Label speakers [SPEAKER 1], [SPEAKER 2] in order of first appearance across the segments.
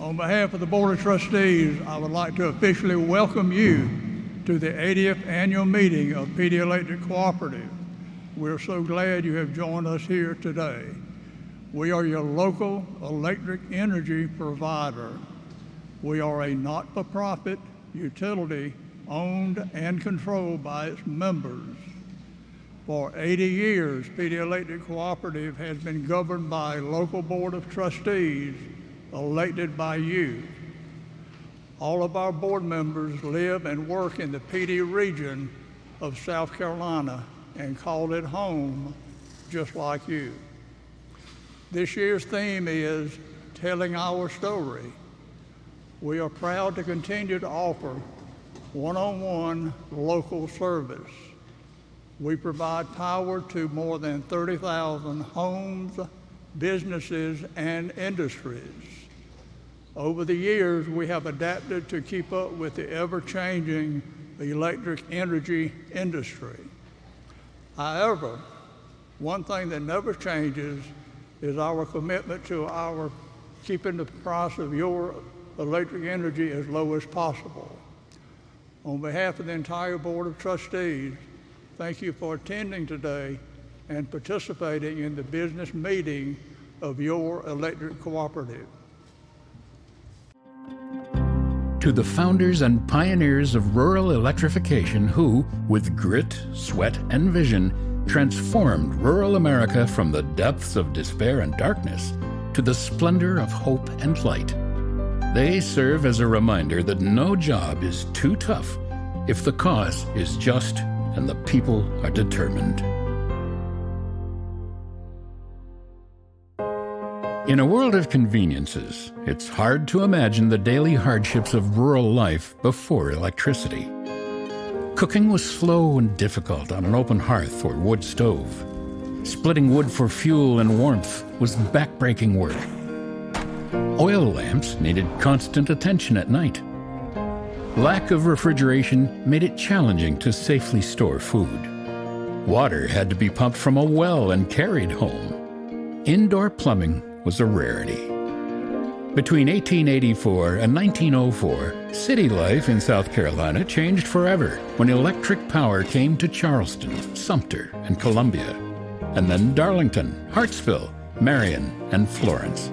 [SPEAKER 1] On behalf of the Board of Trustees, I would like to officially welcome you to the 80th annual meeting of PD Electric Cooperative. We're so glad you have joined us here today. We are your local electric energy provider. We are a not-for-profit utility owned and controlled by its members. For 80 years, PD Electric Cooperative has been governed by a local board of trustees elected by you. All of our board members live and work in the PD region of South Carolina and call it home, just like you. This year's theme is telling our story. We are proud to continue to offer one-on-one local service. We provide power to more than 30,000 homes, businesses, and industries. Over the years, we have adapted to keep up with the ever-changing electric energy industry. However, one thing that never changes is our commitment to keeping the price of your electric energy as low as possible. On behalf of the entire Board of Trustees, thank you for attending today and participating in the business meeting of your electric cooperative.
[SPEAKER 2] To the founders and pioneers of rural electrification who, with grit, sweat, and vision, transformed rural America from the depths of despair and darkness to the splendor of hope and light. They serve as a reminder that no job is too tough if the cause is just and the people are determined. In a world of conveniences, it's hard to imagine the daily hardships of rural life before electricity. Cooking was slow and difficult on an open hearth or wood stove. Splitting wood for fuel and warmth was backbreaking work. Oil lamps needed constant attention at night. Lack of refrigeration made it challenging to safely store food. Water had to be pumped from a well and carried home. Indoor plumbing was a rarity. Between 1884 and 1904, city life in South Carolina changed forever when electric power came to Charleston, Sumter, and Columbia, and then Darlington, Hartsville, Marion, and Florence.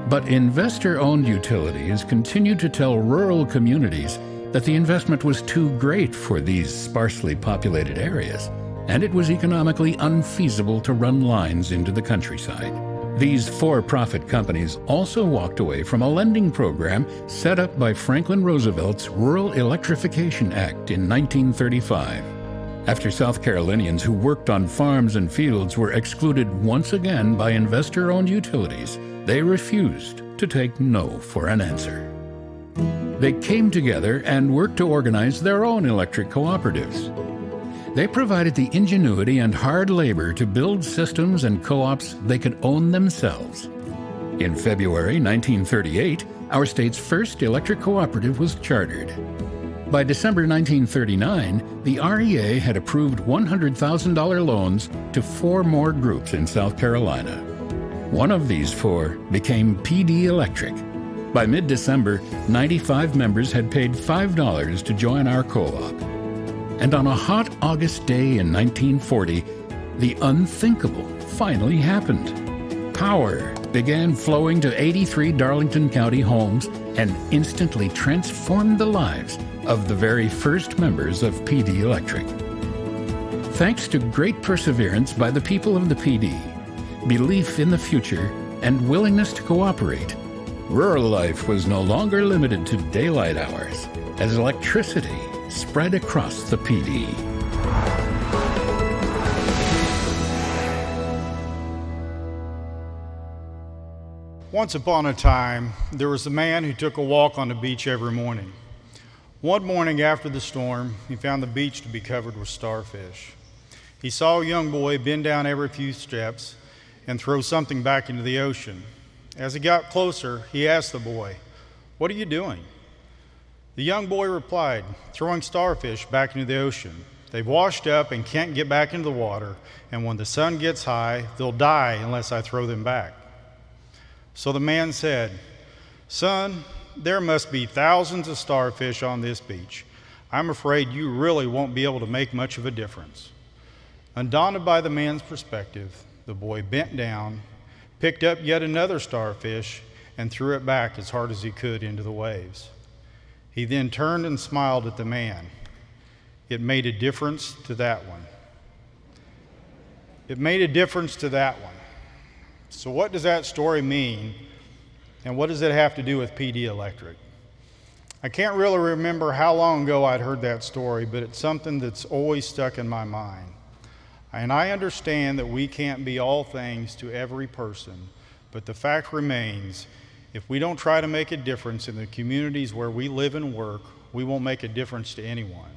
[SPEAKER 2] But investor-owned utilities continued to tell rural communities that the investment was too great for these sparsely populated areas, and it was economically unfeasible to run lines into the countryside. These for-profit companies also walked away from a lending program set up by Franklin Roosevelt's Rural Electrification Act in 1935. After South Carolinians who worked on farms and fields were excluded once again by investor-owned utilities, they refused to take no for an answer. They came together and worked to organize their own electric cooperatives. They provided the ingenuity and hard labor to build systems and co-ops they could own themselves. In February 1938, our state's first electric cooperative was chartered. By December 1939, the REA had approved $100,000 loans to 4 more groups in South Carolina. One of these 4 became PD Electric. By mid-December, 95 members had paid $5 to join our co-op. And on a hot August day in 1940, the unthinkable finally happened. Power began flowing to 83 Darlington County homes and instantly transformed the lives of the very first members of PD Electric. Thanks to great perseverance by the people of the PD, belief in the future, and willingness to cooperate, rural life was no longer limited to daylight hours, as electricity spread across the PD.
[SPEAKER 3] Once upon a time, there was a man who took a walk on the beach every morning. One morning after the storm, he found the beach to be covered with starfish. He saw a young boy bend down every few steps and throw something back into the ocean. As he got closer, he asked the boy, "What are you doing?" The young boy replied, "Throwing starfish back into the ocean. They've washed up and can't get back into the water, and when the sun gets high, they'll die unless I throw them back." So the man said, "Son, there must be thousands of starfish on this beach. I'm afraid you really won't be able to make much of a difference." Undaunted by the man's perspective, the boy bent down, picked up yet another starfish, and threw it back as hard as he could into the waves. He then turned and smiled at the man. It made a difference to that one. It made a difference to that one. So what does that story mean, and what does it have to do with PD Electric? I can't really remember how long ago I'd heard that story, but it's something that's always stuck in my mind. And I understand that we can't be all things to every person, but the fact remains, if we don't try to make a difference in the communities where we live and work, we won't make a difference to anyone.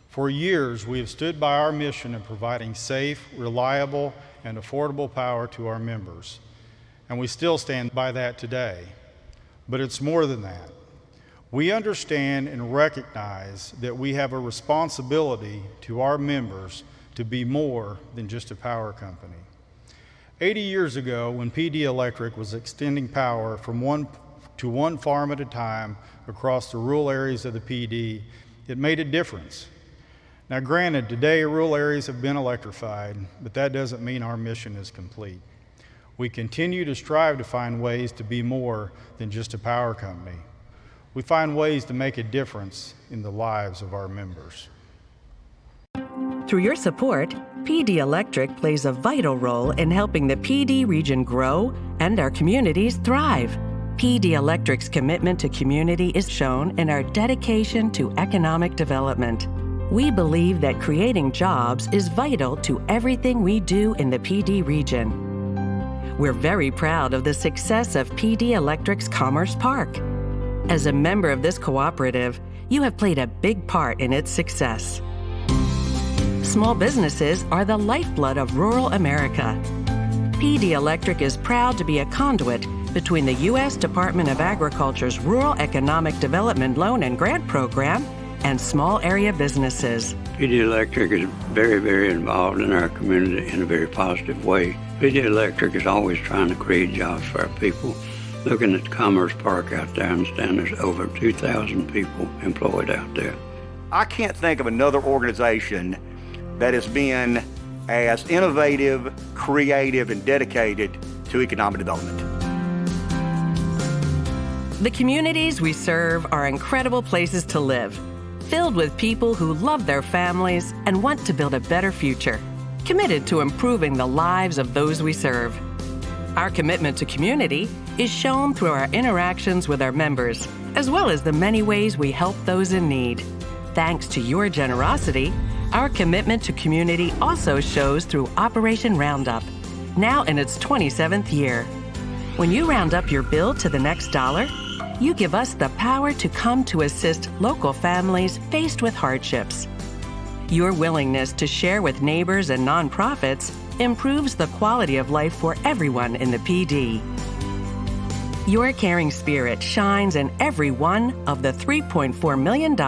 [SPEAKER 3] For years, we have stood by our mission of providing safe, reliable, and affordable power to our members, and we still stand by that today. But it's more than that. We understand and recognize that we have a responsibility to our members to be more than just a power company. 80 years ago, when PD Electric was extending power from one farm at a time across the rural areas of the PD, it made a difference. Now granted, today rural areas have been electrified, but that doesn't mean our mission is complete. We continue to strive to find ways to be more than just a power company. We find ways to make a difference in the lives of our members.
[SPEAKER 4] Through your support, PD Electric plays a vital role in helping the PD region grow and our communities thrive. PD Electric's commitment to community is shown in our dedication to economic development. We believe that creating jobs is vital to everything we do in the PD region. We're very proud of the success of PD Electric's Commerce Park. As a member of this cooperative, you have played a big part in its success. Small businesses are the lifeblood of rural America. PD Electric is proud to be a conduit between the U.S. Department of Agriculture's Rural Economic Development Loan and Grant Program and small area businesses.
[SPEAKER 5] PD Electric is very, very involved in our community in a very positive way. PD Electric is always trying to create jobs for our people. Looking at the Commerce Park out there, I understand there's over 2,000 people employed out there.
[SPEAKER 6] I can't think of another organization that has been as innovative, creative, and dedicated to economic development.
[SPEAKER 4] The communities we serve are incredible places to live, filled with people who love their families and want to build a better future, committed to improving the lives of those we serve. Our commitment to community is shown through our interactions with our members, as well as the many ways we help those in need. Thanks to your generosity, our commitment to community also shows through Operation Roundup, now in its 27th year. When you round up your bill to the next dollar, you give us the power to come to assist local families faced with hardships. Your willingness to share with neighbors and nonprofits improves the quality of life for everyone in the PD. Your caring spirit shines in every one of the $3.4 million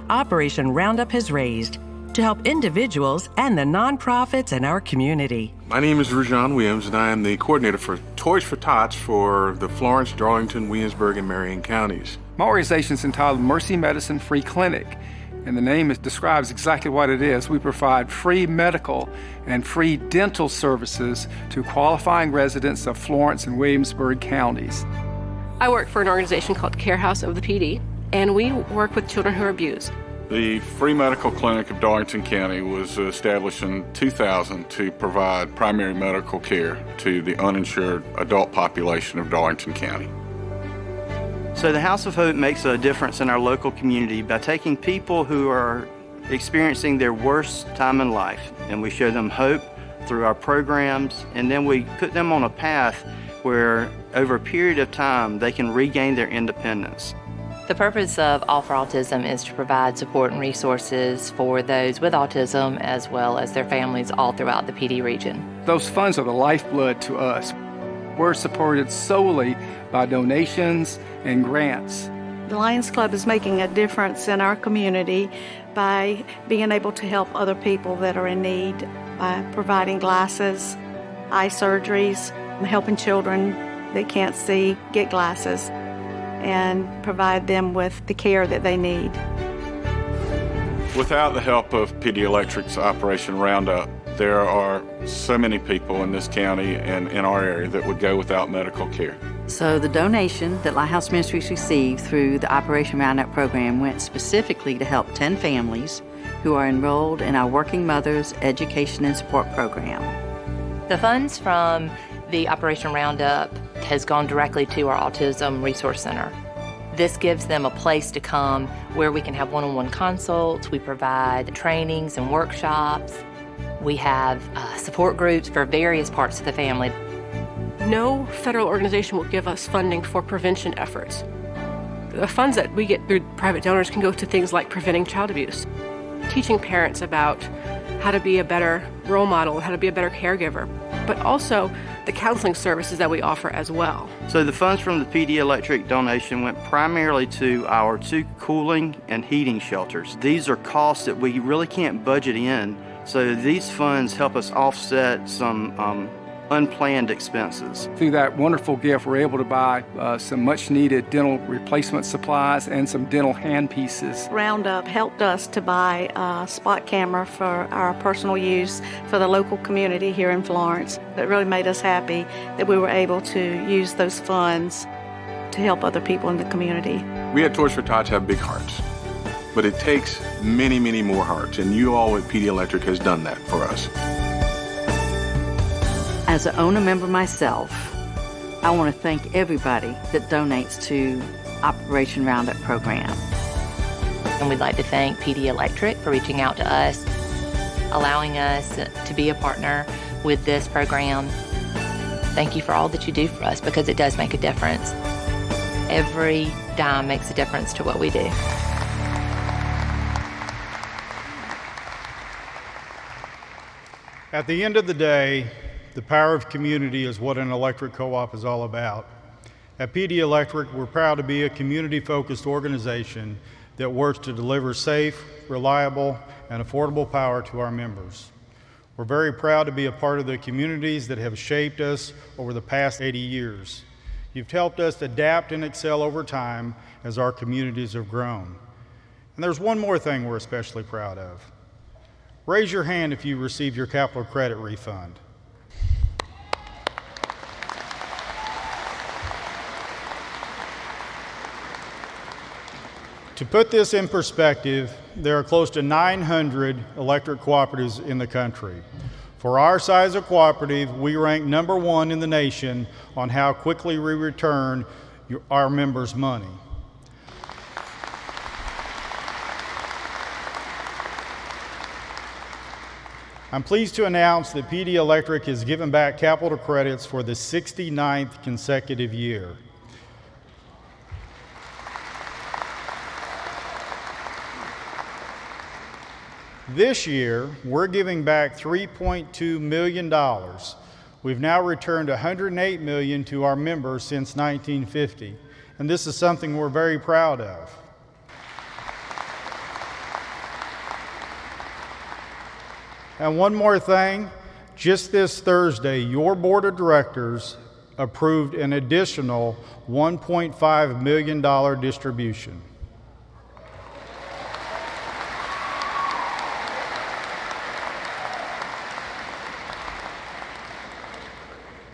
[SPEAKER 4] Operation Roundup has raised to help individuals and the nonprofits in our community.
[SPEAKER 7] My name is Rajan Williams, and I am the coordinator for Toys for Tots for the Florence, Darlington, Williamsburg, and Marion counties.
[SPEAKER 8] My organization is entitled Mercy Medicine Free Clinic, and the name describes exactly what it is. We provide free medical and free dental services to qualifying residents of Florence and Williamsburg counties.
[SPEAKER 9] I work for an organization called Care House of the PD, and we work with children who are abused.
[SPEAKER 7] The Free Medical Clinic of Darlington County was established in 2000 to provide primary medical care to the uninsured adult population of Darlington County.
[SPEAKER 10] So the House of Hope makes a difference in our local community by taking people who are experiencing their worst time in life, and we show them hope through our programs, and then we put them on a path where over a period of time they can regain their independence.
[SPEAKER 11] The purpose of All for Autism is to provide support and resources for those with autism as well as their families all throughout the PD region.
[SPEAKER 8] Those funds are the lifeblood to us. We're supported solely by donations and grants.
[SPEAKER 12] The Lions Club is making a difference in our community by being able to help other people that are in need by providing glasses, eye surgeries, and helping children that can't see get glasses. and provide them with the care that they need.
[SPEAKER 7] Without the help of PD Electric's Operation Roundup, there are so many people in this county and in our area that would go without medical care.
[SPEAKER 13] So the donation that Lighthouse Ministries received through the Operation Roundup program went specifically to help 10 families who are enrolled in our Working Mothers Education and Support Program.
[SPEAKER 11] The funds from the Operation Roundup has gone directly to our Autism Resource Center. This gives them a place to come where we can have one-on-one consults. We provide trainings and workshops. We have support groups for various parts of the family.
[SPEAKER 9] No federal organization will give us funding for prevention efforts. The funds that we get through private donors can go to things like preventing child abuse, teaching parents about how to be a better role model, how to be a better caregiver, but also the counseling services that we offer as well.
[SPEAKER 10] So the funds from the PD Electric donation went primarily to our 2 cooling and heating shelters. These are costs that we really can't budget in, so these funds help us offset some unplanned expenses.
[SPEAKER 8] Through that wonderful gift, we're able to buy some much-needed dental replacement supplies and some dental handpieces.
[SPEAKER 12] Roundup helped us to buy a spot camera for our personal use for the local community here in Florence. It really made us happy that we were able to use those funds to help other people in the community.
[SPEAKER 14] We at Toys for Tots have big hearts, but it takes many, many more hearts, and you all at PD Electric has done that for us.
[SPEAKER 13] As an owner member myself, I want to thank everybody that donates to Operation Roundup program.
[SPEAKER 11] And we'd like to thank PD Electric for reaching out to us, allowing us to be a partner with this program. Thank you for all that you do for us, because it does make a difference. Every dime makes a difference to what we do.
[SPEAKER 3] At the end of the day, the power of community is what an electric co-op is all about. At PD Electric, we're proud to be a community-focused organization that works to deliver safe, reliable, and affordable power to our members. We're very proud to be a part of the communities that have shaped us over the past 80 years. You've helped us adapt and excel over time as our communities have grown. And there's one more thing we're especially proud of. Raise your hand if you received your capital credit refund. To put this in perspective, there are close to 900 electric cooperatives in the country. For our size of cooperative, we rank #1 in the nation on how quickly we return our members' money. I'm pleased to announce that PD Electric has given back capital credits for the 69th consecutive year. This year, we're giving back $3.2 million. We've now returned $108 million to our members since 1950, and this is something we're very proud of. And one more thing, just this Thursday, your board of directors approved an additional $1.5 million distribution.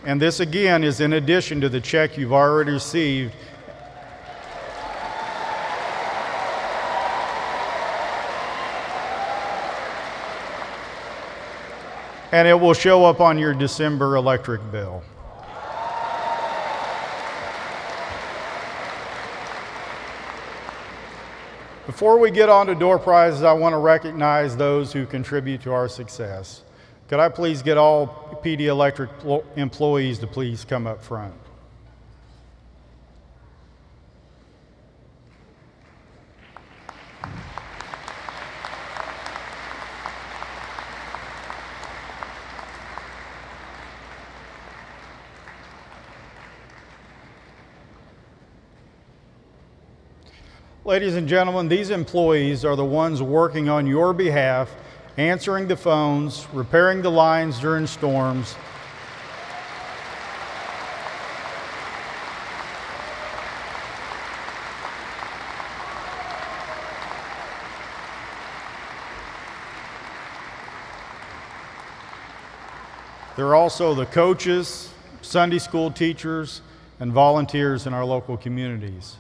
[SPEAKER 3] And this again is in addition to the check you've already received. And it will show up on your December electric bill. Before we get on to door prizes, I want to recognize those who contribute to our success. Could I please get all PD Electric employees to please come up front? Ladies and gentlemen, these employees are the ones working on your behalf, answering the phones, repairing the lines during storms, They're also the coaches, Sunday school teachers, and volunteers in our local communities.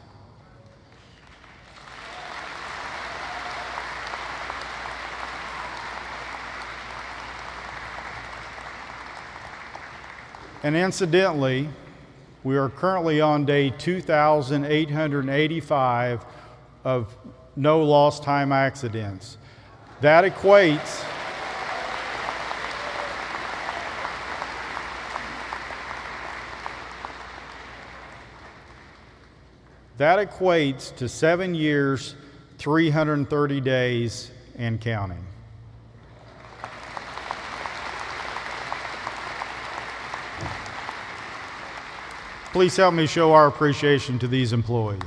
[SPEAKER 3] And incidentally, we are currently on day 2,885 of no lost time accidents. That equates to 7 years, 330 days, and counting. Please help me show our appreciation to these employees.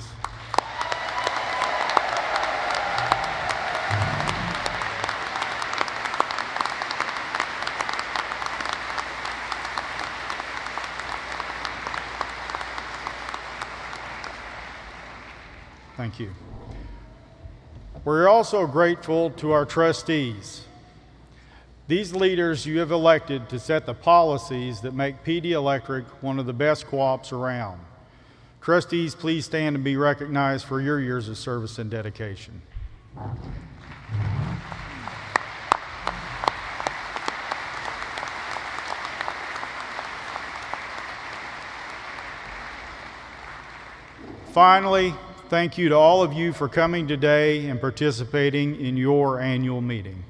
[SPEAKER 3] Thank you. We're also grateful to our trustees. These leaders you have elected to set the policies that make PD Electric one of the best co-ops around. Trustees, please stand and be recognized for your years of service and dedication. Finally, thank you to all of you for coming today and participating in your annual meeting.